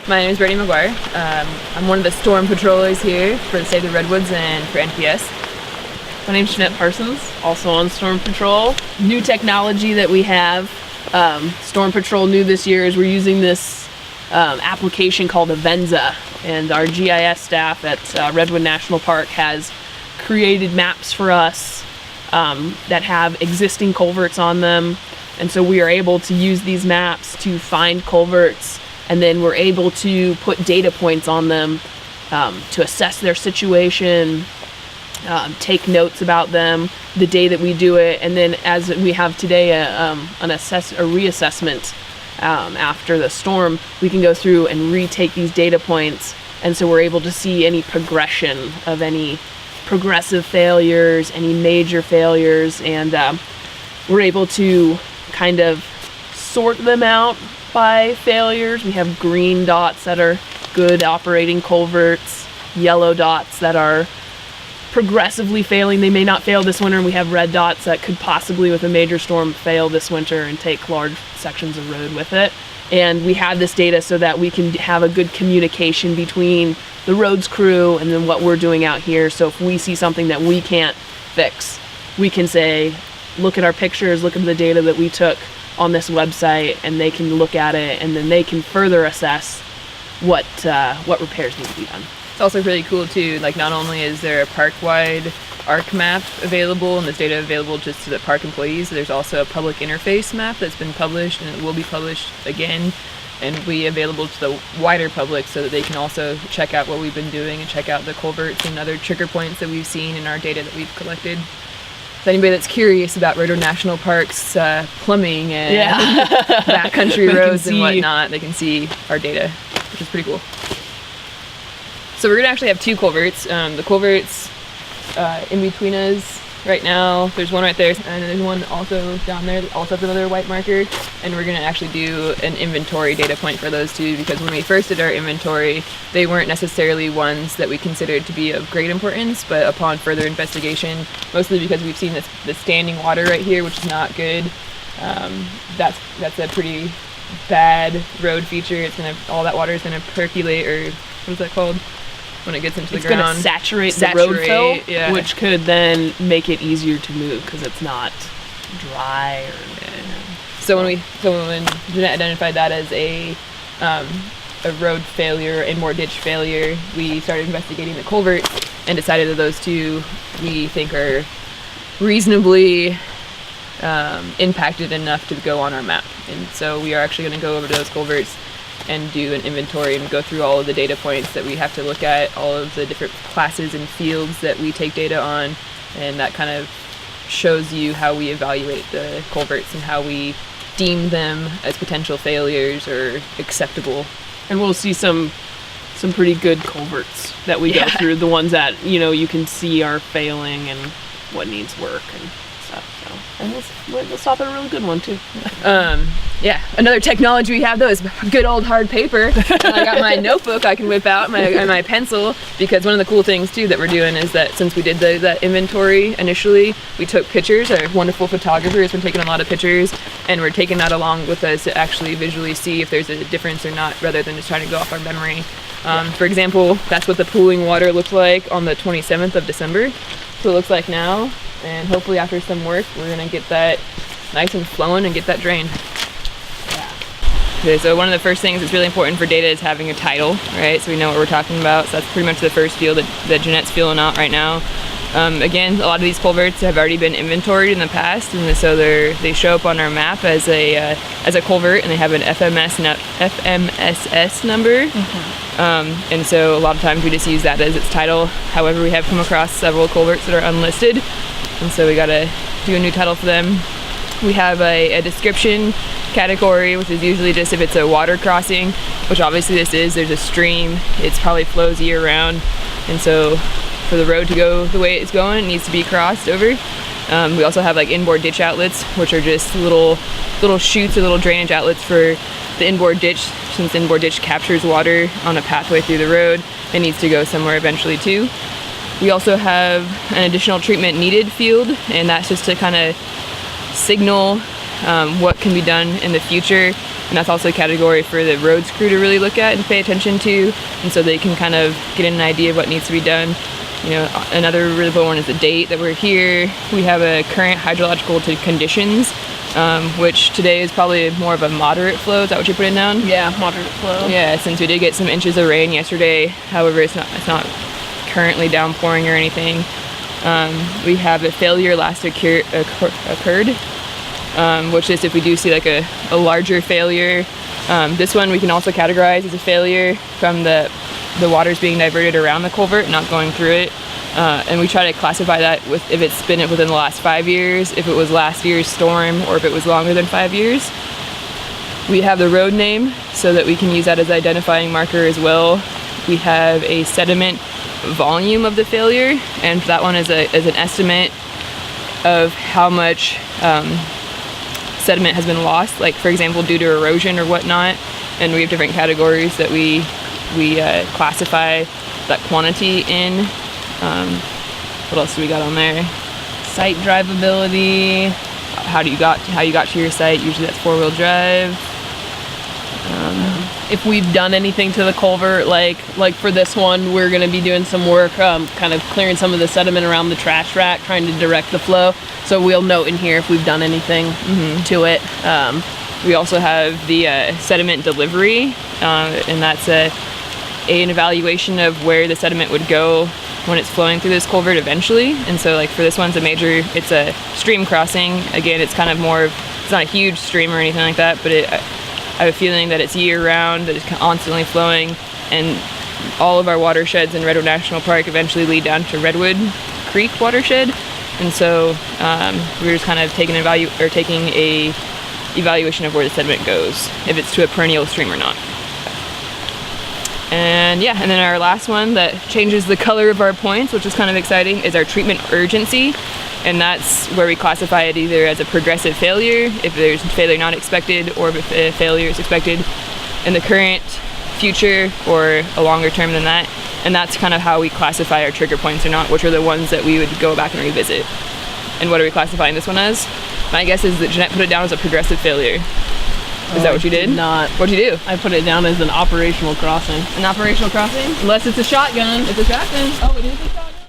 My name is Brittany McGuire. I'm one of the storm patrollers here for the Save the Redwoods and for NPS. My name's Jeanette Parsons, also on Storm Patrol. New technology that we have, Storm Patrol new this year, is we're using this application called Avenza, and our GIS staff at Redwood National Park has created maps for us that have existing culverts on them, and so we are able to use these maps to find culverts, and then we're able to put data points on them to assess their situation, take notes about them the day that we do it, and then as we have today a reassessment after the storm, we can go through and retake these data points, and so we're able to see any progression of any progressive failures, any major failures, and we're able to kind of sort them out by failures. We have green dots that are good operating culverts, yellow dots that are progressively failing. They may not fail this winter, and we have red dots that could possibly, with a major storm, fail this winter and take large sections of road with it. And we have this data so that we can have a good communication between the roads crew and then what we're doing out here. So if we see something that we can't fix, we can say, look at our pictures, look at the data that we took on this website, and they can look at it, and then they can further assess what repairs need to be done. It's also really cool too, like not only is there a park-wide ARC map available and this data available just to the park employees, there's also a public interface map that's been published and it will be published again and be available to the wider public so that they can also check out what we've been doing and check out the culverts and other trigger points that we've seen in our data that we've collected. So anybody that's curious about Redwood National Park's plumbing and backcountry roads and whatnot, they can see our data, which is pretty cool. So we're gonna actually have two culverts. The culverts in between us right now, there's one right there, and there's one also down there that also has another white marker, and we're gonna actually do an inventory data point for those two, because when we first did our inventory, they weren't necessarily ones that we considered to be of great importance, but upon further investigation, mostly because we've seen this standing water right here, which is not good. That's a pretty bad road feature. All that water is gonna percolate, or what is that called? When it gets into the ground. It's going to saturate the road fill, which could then make it easier to move because it's not dry. So when Jeanette identified that as a road failure, inboard ditch failure, we started investigating the culverts and decided that those two we think are reasonably impacted enough to go on our map. And so we are actually going to go over to those culverts and do an inventory and go through all of the data points that we have to look at, all of the different classes and fields that we take data on, and that kind of shows you how we evaluate the culverts and how we deem them as potential failures or acceptable. And we'll see some pretty good culverts that we go through, the ones that you can see are failing and what needs work and stuff. So, and we'll stop at a really good one too. Another technology we have though is good old hard paper. I got my notebook I can whip out and my pencil, because one of the cool things too that we're doing is that since we did that inventory initially, we took pictures. Our wonderful photographer has been taking a lot of pictures, and we're taking that along with us to actually visually see if there's a difference or not, rather than just trying to go off our memory. For example, that's what the pooling water looked like on the 27th of December. So it looks like now, and hopefully after some work, we're gonna get that nice and flowing and get that drained. Okay, so one of the first things that's really important for data is having a title, right? So we know what we're talking about. So that's pretty much the first field that Jeanette's filling out right now. Again, a lot of these culverts have already been inventoried in the past, and so they show up on our map as a culvert, and they have an FMSS number. Mm-hmm. And so a lot of times we just use that as its title. However, we have come across several culverts that are unlisted, and so we gotta do a new title for them. We have a description category, which is usually just if it's a water crossing, which obviously this is. There's a stream, it probably flows year round, and so for the road to go the way it's going, it needs to be crossed over. We also have like inboard ditch outlets, which are just little chutes or little drainage outlets for the inboard ditch. Since the inboard ditch captures water on a pathway through the road, it needs to go somewhere eventually too. We also have an additional treatment needed field, and that's just to kind of signal what can be done in the future and that's also a category for the roads crew to really look at and pay attention to, and so they can kind of get an idea of what needs to be done. You know, another really important one is the date that we're here. We have a current hydrological conditions, which today is probably more of a moderate flow. Is that what you're putting down? Yeah, moderate flow. Yeah, since we did get some inches of rain yesterday. However, it's not currently downpouring or anything. We have a failure last occurred, which is if we do see like a larger failure. This one we can also categorize as a failure from the water's being diverted around the culvert, not going through it. And we try to classify that with if it's been within the last 5 years, if it was last year's storm, or if it was longer than 5 years. We have the road name so that we can use that as identifying marker as well. We have a sediment volume of the failure, and that one is an estimate of how much sediment has been lost, like for example due to erosion or whatnot. And we have different categories that we classify that quantity in. What else do we got on there? Site drivability. How you got to your site. Usually that's 4-wheel drive. If we've done anything to the culvert, like for this one, we're going to be doing some work, kind of clearing some of the sediment around the trash rack, trying to direct the flow. So we'll note in here if we've done anything to it. We also have the sediment delivery, and that's an evaluation of where the sediment would go when it's flowing through this culvert eventually. And so like for this one's it's a stream crossing. Again, it's kind of it's not a huge stream or anything like that, but I have a feeling that it's year round, that it's constantly flowing, and all of our watersheds in Redwood National Park eventually lead down to Redwood Creek watershed. And so we're just kind of taking a evaluation of where the sediment goes, if it's to a perennial stream or not. And yeah, and then our last one that changes the color of our points, which is kind of exciting, is our treatment urgency. And that's where we classify it either as a progressive failure, if there's failure not expected, or if a failure is expected in the current, future, or a longer term than that. And that's kind of how we classify our trigger points or not, which are the ones that we would go back and revisit. And what are we classifying this one as? My guess is that Jeanette put it down as a progressive failure. Is that what you did? Not. What'd you do? I put it down as an operational crossing. An operational crossing? Unless it's a shotgun. It's a shotgun. Oh, it is a shotgun?